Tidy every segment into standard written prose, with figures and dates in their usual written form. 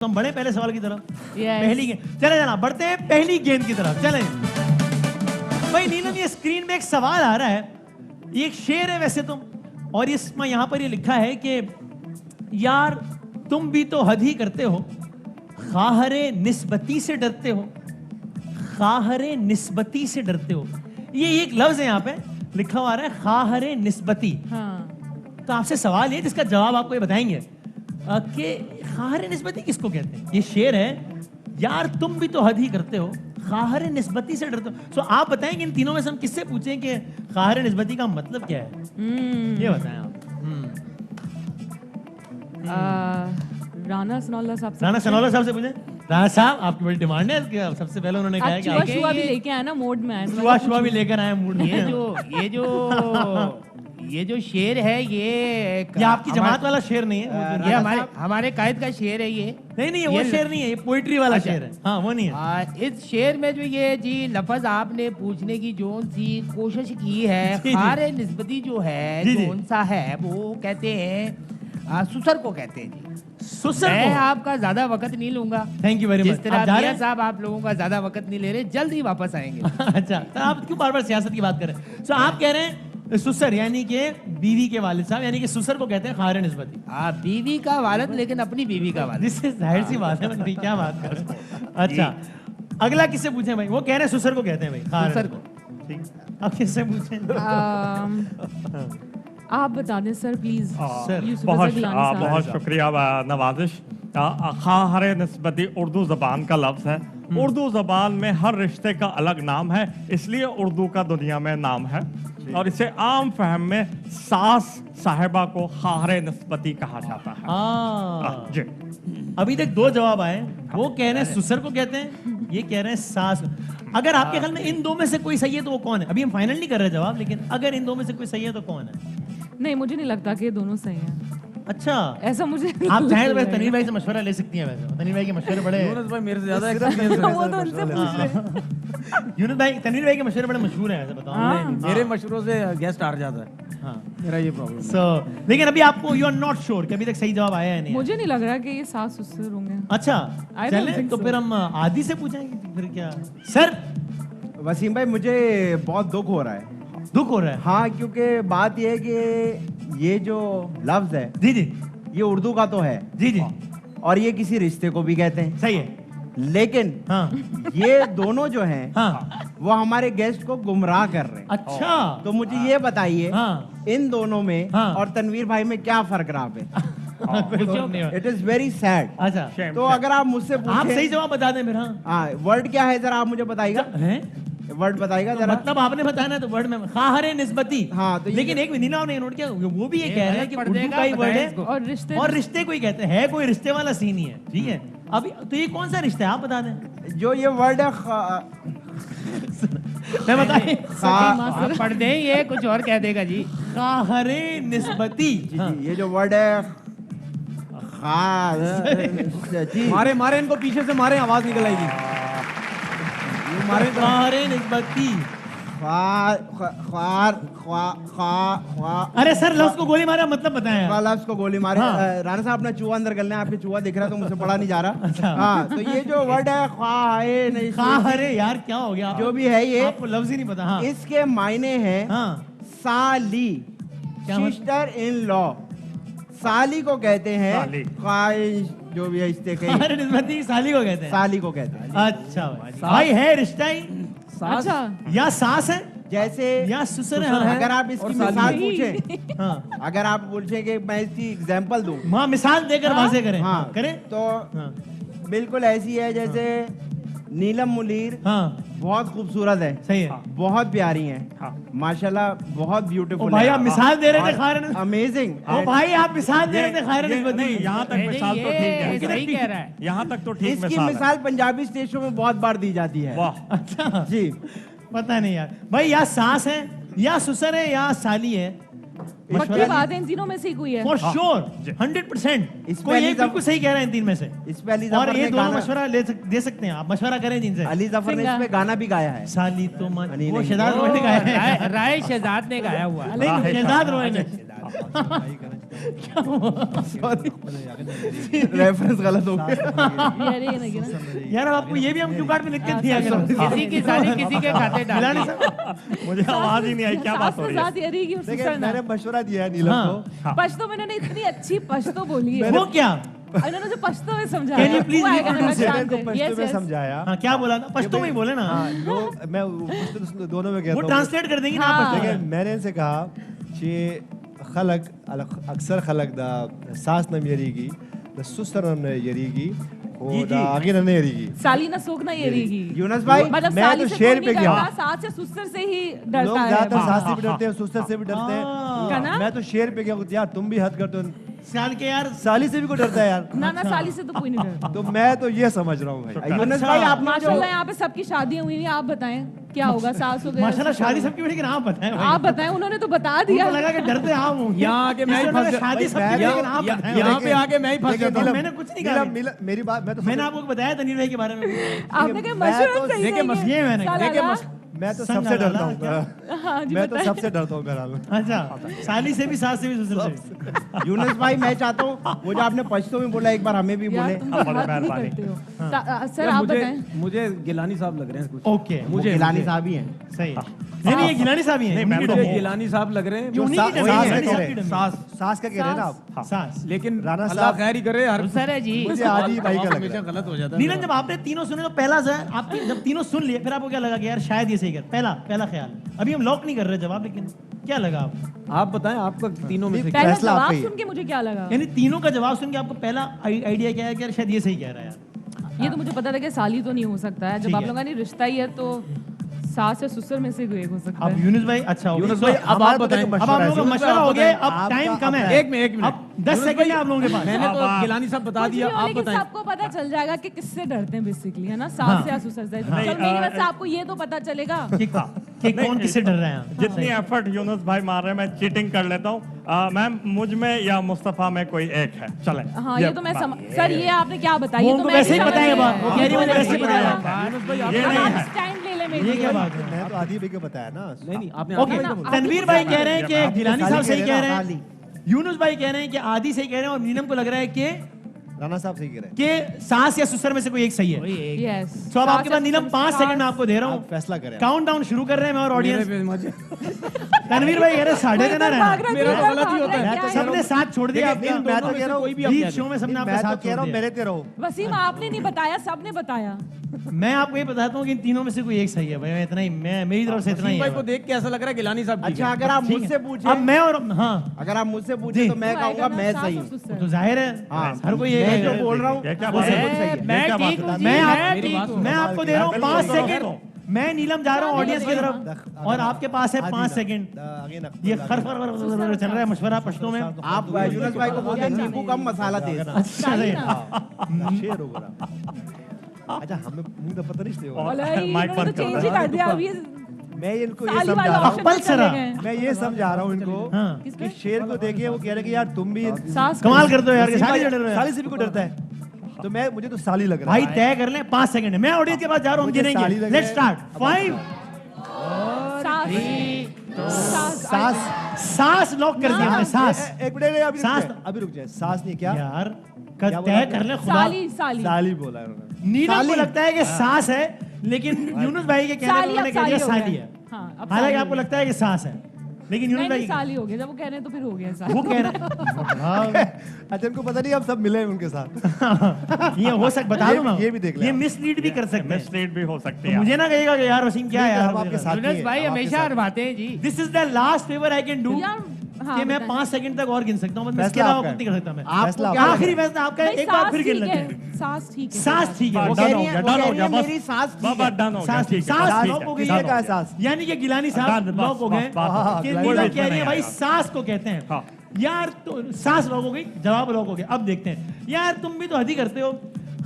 तो हम बढ़े पहले सवाल की तरफ। पहली गेंद, चले जाना, बढ़ते हैं पहली गेंद की तरफ। चले भाई नीलम, ये स्क्रीन में एक सवाल आ रहा है, ये एक शेर है वैसे तो, और इसमें यहां पर ये लिखा है कि यार तुम भी तो हद ही करते हो, खाहरे निस्बती से डरते हो, खाहरे निस्बती से डरते हो। ये एक लफ्ज है यहाँ पे लिखा हुआ है, खाहरे निस्बती। हाँ। तो आपसे सवाल ये जिसका जवाब आपको ये बताएंगे कि खाहरे निस्बती किसको कहते हैं। ये शेर है, यार तुम भी तो हद ही करते हो, खाहरे निस्बती से डरते हो। सो आप बताएंगे इन तीनों में से हम किससे पूछें कि खाहरे निस्बती का मतलब क्या है? ये बताएं आप। राना सनौल्ला साहब से। राना सनौल्ला साहब से पूछें। राना साहब, आपकी बड़ी डिमांड है इसकी। सबसे पहले उन्होंने कहा कि शुआ भी लेके आया ना, मूड में आया। शुआ भी लेकर आए मूड में। ये जो शेर है ये आपकी जमात वाला शेर नहीं है, ये हमारे कायद का शेर है। ये नहीं वो शेर नहीं है, ये पोइट्री वाला शेर है। हाँ वो नहीं है। इस शेर में जो ये जी लफ्ज आपने पूछने की जो सी कोशिश की है, खारे निस्बती जो है कौन सा है, वो कहते हैं सुसर को कहते हैं जी। सुसर मैं आपका ज्यादा वक्त नहीं लूंगा। Thank you very much. जिस तरह मियां साहब आप लोगों का ज्यादा वक्त नहीं ले रहे, जल्दी वापस आएंगे। अच्छा, तो आप क्यों बार बार सियासत की बात कर रहे हैं? तो आप कह रहे हैं सुसर यानी कि बीवी के वालिद साहब, यानी कि सुसर को कहते हैं खाहरे निस्बती। बीवी का वालिद, लेकिन अपनी बीवी का वालिद। जिससे जाहिर सी बात है भाई, क्या बात कर रहे हैं। अच्छा, अगला किससे पूछें भाई? वो कह रहे हैं सुसर को कहते हैं भाई, सुसर को। ठीक, अब किससे पूछें? आप बता दें सर प्लीज। बहुत शुक्रिया नवाजिश। खाहरे निस्बती उर्दू ज़बान का लफ्ज़ है। उर्दू ज़बान में हर रिश्ते का अलग नाम है, इसलिए उर्दू का दुनिया में नाम है। और इसे आम फहम में सास साहिबा को खाहरे निस्बती कहा जाता है। जी, अभी तक दो जवाब आए। वो कह रहे हैं सुसर को कहते हैं, ये कह रहे हैं सास। अगर आपके ख्याल में इन दो में से कोई सही है तो वो कौन है? अभी हम फाइनल नहीं कर रहे जवाब, लेकिन अगर इन दो में से कोई सही है तो कौन है? नहीं, मुझे नहीं लगता कि ये दोनों सही हैं। अच्छा, ऐसा मुझे आप चाहें तो वैसे तनीर भाई से मशवरा ले सकती हैं। वैसे तनीर भाई के मशवरे बड़े, यूनुस भाई मेरे से ज्यादा यूनुस भाई, तनीर भाई के मशवरे बड़े मशहूर हैं, ऐसे बताओ। मेरे मशवरों से गेस्ट हार जाता है। हाँ, मेरा ये प्रॉब्लम। लेकिन अभी आपको यू आर नॉट श्योर कि अभी तक सही जवाब आया है नहीं? मुझे नहीं लग रहा कि ये सास ससुर होंगे। अच्छा, चलें तो फिर हम आदि से पूछेंगे। फिर क्या सर? वसीम भाई, मुझे बहुत दुख हो रहा है। दुख हो रहा है? हाँ, क्योंकि बात यह है कि ये जो लफ्ज है जी जी, ये उर्दू का तो है जी जी, और ये किसी रिश्ते को भी कहते हैं। सही है, लेकिन हाँ, ये दोनों जो हैं, हाँ, वो हमारे गेस्ट को गुमराह कर रहे हैं। अच्छा, तो मुझे ये बताइए, हाँ, इन दोनों में हाँ, और तनवीर भाई में क्या फर्क रहा है? It is very sad. अच्छा, तो अगर आप मुझसे पूछें, आप सही जवाब बता दें फिर। हाँ, वर्ड क्या है जरा आप मुझे बताइएगा। वर्ड बताइएगा जरा। मतलब आपने बताया तो वर्ड में खाहरे निस्बती। हाँ, तो लेकिन एक नीला ने नोट किया, वो भी ये कह रहे हैं कि उर्दू का ही वर्ड है और रिश्ते को ही कहते हैं। कोई रिश्ते वाला सीन ही है। ठीक है, अभी तो ये कौन सा रिश्ता है आप बता दें। जो ये वर्ड है मैं बताइए, पढ़ दें, ये कुछ और कह देगा जी। खाहरे निस्बती। ये जो वर्ड है मारे मारे इनको पीछे से मारे, आवाज निकल आएगी। खाहरे निस्बती। अरे सर, लफ्ज को गोली मारा मतलब बताएं। लफ्ज को गोली मारे। राणा साहब अपना चूहा अंदर गलना है, आपके चूहा दिख रहा है तो मुझसे पढ़ा नहीं जा रहा। अच्छा, हाँ, तो ये जो वर्ड है खाहरे, यार क्या हो गया? जो भी है ये, आपको लफ्ज ही नहीं पता। हाँ, इसके मायने हैं साली, सिस्टर इन लॉ। साली को कहते हैं, जो भी है रिश्ते के, साली को कहते हैं। साली को कहते हैं। अच्छा भाई, है रिश्ता ही अच्छा, या सास है जैसे या ससुर है। अगर आप इसकी मिसाल पूछें, हाँ, अगर आप पूछें कि मैं इसकी एग्जांपल दूं, हाँ, मिसाल देकर वाज़ेह करें। हाँ, करें तो बिल्कुल ऐसी है जैसे नीलम मुनीर। हाँ, बहुत खूबसूरत है। सही है, बहुत प्यारी है। माशाल्लाह, बहुत ब्यूटीफुल। भाई आप मिसाल दे रहे थे खाहरे। अमेजिंग। भाई आप मिसाल दे रहे थे खाहरे निस्बती। यहाँ तक मिसाल तो ठीक है, सही कह रहा है। यहाँ तक तो ठीक इसकी मिसाल पंजाबी स्टेशों में बहुत बार दी जाती है। वाह, अच्छा जी, पता नहीं यार भाई, या सास है या ससुर है या साली है। पक्की बात है, इन तीनों में से कोई है। For sure 100%। कोई एक बिल्कुल सही कह रहा है इन तीन में से। इस पे अली और जफर ये ने दोनों मशवरा दे सकते हैं आप, मशवरा करें जिनसे। अली जफर ने इस पे गाना भी गाया है। साली तो मन, नहीं, वो नहीं। शहजाद रोय ने गाया है। राय शहजाद ने गाया हुआ। नहीं, शहजाद रोय ने। रेफरेंस गलत हो गया। ये नहीं ना यार अब आपको ये भी हम क्यू कार्ड पे लिख के दिया करो। किसी की साली किसी के खाते डाल गिलानी दी। साहब मुझे आवाज ही नहीं आई क्या बात हो रही है। साथ ये रही कि देखिए सुसरना मैंने मशवरा दिया है नीलम को। पश्तो में इन्होंने इतनी अच्छी पश्तो बोली है वो क्या? इन्होंने जो पश्तो में समझा Can you please वो repeat आएगा मैंने ना को पश्तो में समझाया। हाँ क्या बोला था? पश्तो में ही बोले ना। हाँ, लोग मैं पश्तो दोनों में कहता वो हूँ। ट्रांसलेट कर देंगे ना आप हाँ। पश्तो देखिए में। मैंने इनसे कहा कि खलक अक्सर खलक दा सास नम यरीगी द सुस्तर नम यरीगी जी, और जी। आगे नम यरीगी। साली ना सोख ना ये रहेगी यूनुस भाई मतलब मैं साली तो से शेर कोई पे नहीं गया डरता, हूँ। सास से सुसर से ही लोग डरता है ज्यादातर सास से हाँ, भी डरते हैं सुस्तर से भी डरते का ना? हैं। मैं तो शेर पे गया हूँ यार तुम भी हद करते हो। साल के यार साली से भी कोई डरता है यार। ना ना साली से तो कोई नहीं डरता तो मैं तो ये समझ रहा हूँ भाई। शुक्र। यूनुस अच्छा। भाई आपने जो माशाल्लाह यहाँ पे सबकी शादियां हुई हैं आप बताएं क्या होगा सास हो गए माशाल्लाह शादी सबकी बेटी के नाम बताएं भाई। आप बताएं उन्होंने तो बता दिया उनको लगा कि डरते आप होंगे। यहाँ आके मैं ही इसलिए उन्होंने फंस- शादी सबकी मैं- बेटी के नाम बताएं। यहाँ पे आके मैं ही फंस देखिए, जाता हूँ। नीलम- मैंने कुछ नहीं कहा। नीलम, मेरी बात मैं तो मैंने आपको बताया था नील भाई के बारे में। आपने कहा मैं मशवरा तो- सही देखिए, रहेंगे। ये मैंने- साला देखिए, ला। मैं तो संग सबसे डाला, डरता हूँ। हाँ जी मैं तो बताएं। सबसे डरता हूँ बहरहाल। अच्छा साली से भी सास से भी ससुर से। यूनुस भाई मैं चाहता हूँ वो जो आपने पश्तो में बोला एक बार हमें भी यार बोले। तुम तो बहुत बात नहीं मेहरबानी। करते हो सर यार, आप मुझे बताएं मुझे गिलानी साहब लग रहे हैं कुछ। ओके मुझे गिलानी साहब ही हैं। सही है। नहीं नहीं ये गिलानी साहब ही हैं। नहीं, मैं उनकी तो- डमी मुझे है। गिलानी साहब लग रहे हैं जो उन्हीं की डमी है, सास गिलानी का साहब कह की रहे डमी हैं। है। सास का कह रहे हैं ना आप। सास। लेकिन राणा अल्लाह साहब- खैर ही करे हर सुसर है जी। मुझे आदि भाई का लग हमेशा रहा है। गलत हो जाता है नीलम जब आपने तीनों सुने तो पहला सा आप जब तीनों सुन लिए फिर आपको क्या लगा कि यार शायद ये सही कर पहला ख्याल। अभी हम लॉक नहीं कर रहे जवाब लेकिन क्या लगा आपको? आप बताएं आपका तीनों में से पहला फैसला आप जवाब पे ही है। सुन के मुझे क्या लगा यानी तीनों का जवाब सुन के आपको पहला आइडिया क्या है कि यार शायद ये सही कह रहा है यार। ये तो मुझे पता था कि साली तो नहीं हो सकता है ठीक जब आप है। लोगों का नहीं रिश्ता ही है तो सास या ससुर में से कोई एक हो सकता अब है यूनुस भाई अच्छा हो गया। यूनुस भाई, अब हमारा आप तो देखो बताएं। अब आप लोगों का है। मशवरा हो गया अब आपका- टाइम कम है। एक मिनट अब 10 सेकंड है आप लोगों के पास। मैंने तो अब- गिलानी साहब बता कुछ दिया भी हो, आप लेकिन बताएं। सबको पता चल जाएगा कि किससे डरते हैं बेसिकली है ना हाँ। सास से या ससुर से नहीं, चल मेरी वजह से आपको ये तो पता चलेगा कि कौन किससे डर रहे हैं। जितनी एफर्ट यूनुस भाई मार रहे हैं मैं चीटिंग कर लेता हूँ। मैम मुझ में या मुस्तफा में कोई एक है चले। हाँ ये तो मैं सर ये आपने क्या बताया वो ये तो उनको मैं वैसे ही भी समझ बताएगा गई। बात। वो कह रही है वो वैसे ही बताएगा। यूनुस भाई ये अब नहीं आप है। स्टैंड ले ले मेरी ये क्या बात है? मैं तो आदि भाई को बताया ना। नहीं नहीं आपने ओके आपने ना, तनवीर भाई कह रहे हैं कि आप गिलानी साहब सही कह रहे साली। हैं। यूनुस भाई कह रहे हैं कि आदि सही कह रहे हैं और नीलम को लग रहा है कि राणा साहब सही कह रहे हैं। सास या ससुर में से कोई एक सही है। यस तो अब आपके पास नीलम 5 सेकंड में आपको दे रहा आप हूँ। फैसला करें। काउंट डाउन शुरू कर रहे हैं मैं और मेरे ऑडियंस। पे मजे तनवीर भाई कह रहे हैं 3.5 देना रहना। मेरा तो गलत ही होता है। क्या सबने साथ छोड़ दिया देखिए, इन आपका। दोनों में से कोई भी बीच अपने शो में सबने आपका मैं तो साथ कह रहा छोड़ हूँ दिया। मेरे ते रहो। वसीम आपने नहीं बताया सबने बताया मैं आपको ये बताता हूँ कि इन तीनों में से कोई एक सही है भाई। मैं इतना ही मैं मेरी तरफ से इतना ही वसीम भाई है। को देख के ऐसा लग रहा है गिलानी साहब ठीक अच्छा है। अगर आप ठीक है। मुझसे अब पूछे मैं और हाँ अगर आप मुझसे जी। पूछे तो मैं वो आएगा कहूंगा ना, मैं सास सही और हूँ। ससुर। तो जाहिर है हाँ, हर कोई ये मैं जो है। बोल रहा हूँ ये क्या वो बात सब है? कुछ सही है। मैं क्या बात ठीक है? हूँ जी, मैं मेरी बात ठीक सुनो। हूँ। मैं आपको दे रहा हूँ बिल्कुल 5 सुनो। सेकंड। मैं नीलम जा रहा हूँ ऑडियंस की तरफ और आपके पास है 5 सेकंड। ये खर चल रहा है मशवरा पश्तो में। आप यूनुस भाई को बोलते हैं नींबू कम मसाला तेज। अच्छा साली सही। ना शेर होगा। अच्छा हमें मुंह का पता नहीं इसलिए होगा। अरे माइक इन्होंने बंद तो कर चेंज दो। ही कर दिया अभी मैं इनको ये साली समझा वाला रहा हूँ ऑप्शन पल में सरा। चले गए। मैं ये समझा रहा हूँ इनको हाँ कि शेर को देखिए वो कह रहे कि यार तुम भी सास कमाल कर दो यार कि वसीम साली भाई, से डर रहे साली हैं। से भी कोई डरता है तो मैं मुझे तो साली लग रहा भाई है। तय कर लें 5 सेकंड है। मैं ऑडियंस के पास जा रहा हूँ हम मुझे गिनेंगे। साली लग लेट्स रहा है। स्टार्ट 5 सास सास सास लॉक कर दिया हमने सास। एक मिनट अभी रुक सास- जाए, अभी रुक जाए। सास नहीं क्या यार क्या बोला तय आपने? कर ले खुदा। साली साली साली बोला उन्होंने। नीलम को साली। लगता है कि सास है लेकिन यूनुस भाई के कहने पर साली उन्होंने अब कह दिया साली हो साली गया। है। हाँ, अब हालांकि साली आपको हो गया। लगता है कि सास है लेकिन यूनुस नहीं भाई नहीं साली हो गया जब वो कह रहे हैं तो फिर हो गया साली वो कह रहे हैं अच्छा इनको पता नहीं हम सब मिले हैं उनके साथ। ये हो सक बता ये दो भी- ना ये भी देख लें ये आप। मिसलीड भी कर सकते हैं। मिसलीड भी हो सकती तो है। मुझे ना कहेगा कि यार वसीम क्या है ठीक है, यार हम आपके साथ ही यूनुस हैं, भाई हम आपके हमेशा साथ। हरवाते हैं जी। This is the last favour I can do यार हाँ, कि मैं बताएं। 5 सेकंड तक और गिन सकता हूँ बस इसके फैसला अलावा आपका कुछ नहीं कर सकता मैं। आपको फैसला क्या आपका आखिरी फैसला आपका है। नहीं, एक बार सास फिर गिन ठीक लेते है, हैं। सास ठीक है सास ठीक है वो वो कह डन रही हो है- गया वो डन कह हो रही गया है, बस मेरी सास ठीक बाबा है। डन हो गया सास ठीक है। सास सास लॉक हो गई किसने है। कहा सास? यानी कि गिलानी साहब बस, लॉक हो बस, गए बस, कि बस, नीलम बस, कह रही है बस, भाई बस, सास को कहते हैं हाँ। यार तो सास लॉक हो गई जवाब लॉक हो गया। अब देखते हैं यार तुम भी तो हद ही करते हो।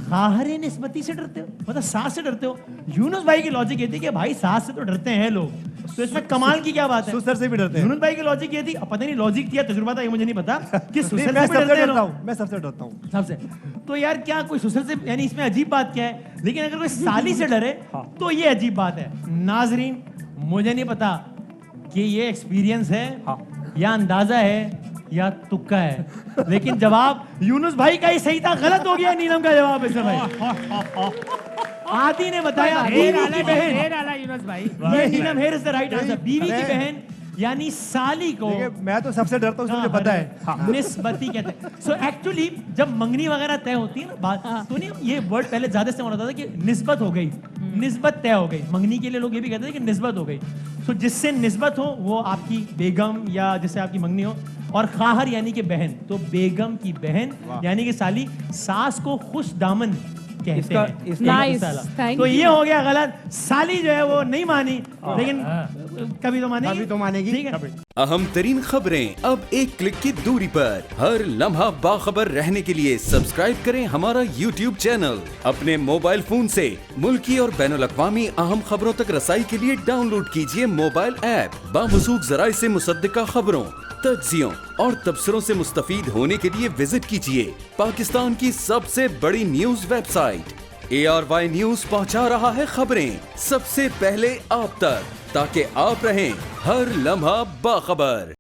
खाहरे निस्बती से डरते हो मतलब सास से डरते हो। यूनुस भाई की लॉजिक ये थी कि भाई सास से तो डरते हैं लोग तो इसमें कमाल की क्या बात है। सुसर से भी डरते हैं। यूनुस भाई की लॉजिक ये थी अब पता नहीं लॉजिक थी या तजुर्बा था ये मुझे नहीं पता कि नहीं, सुसर मैं से भी सबसे डरते हैं डरता लोग। हूँ मैं सबसे डरता हूँ। सबसे तो यार क्या कोई सुसर से यानी इसमें अजीब बात क्या है लेकिन अगर कोई साली से डरे तो ये अजीब बात है। नाजरीन मुझे नहीं पता कि ये एक्सपीरियंस है या अंदाजा है या तुक्का है, लेकिन जवाब यूनुस भाई का ही सही था, गलत हो गया नीलम का जवाब इसमें भाई। आदि ने बताया बीवी की बहन, ढेर आला यूनुस भाई। ये Neelam here is the right answer. बीवी की बहन यानी साली को देखिए, मैं तो सबसे डरता हूँ, मुझे पता है। निस्बती कहते हैं। सो एक्चुअली जब मंगनी वगैरह तय होती है ना बात, तो नहीं ये वर्ड पहले ज्यादा इस्तेमाल होता था कि निस्बत हो गई, निस्बत तय हो गई। मंगनी के लिए लोग ये भी कहते थे कि निस्बत हो गई। सो जिससे निस्बत हो वो आपकी बेगम या जिससे आपकी मंगनी हो। और खाहर यानी कि बहन, तो बेगम की बहन यानी कि साली, सास को खुश दामन कहते हैं। Nice, thank तो you. ये हो गया गलत। साली जो है वो नहीं मानी, लेकिन कभी तो मानेगी, कभी तो मानेगी। ठीक है। अहम तरीन खबरें अब एक क्लिक की दूरी पर। हर लम्हा बाखबर रहने के लिए सब्सक्राइब करें हमारा YouTube चैनल। अपने मोबाइल फोन से मुल्की और बैनुल-अक़वामी अहम खबरों तक रसाई के लिए डाउनलोड कीजिए मोबाइल ऐप। बामसूख जराए से मुसद्दिका खबरों, तज्जियों और तबसरों से मुस्तफीद होने के लिए विजिट कीजिए पाकिस्तान की सबसे बड़ी न्यूज वेबसाइट। ARY न्यूज पहुंचा रहा है खबरें सबसे पहले आप तक, ताकि आप रहें हर लम्हा बाखबर।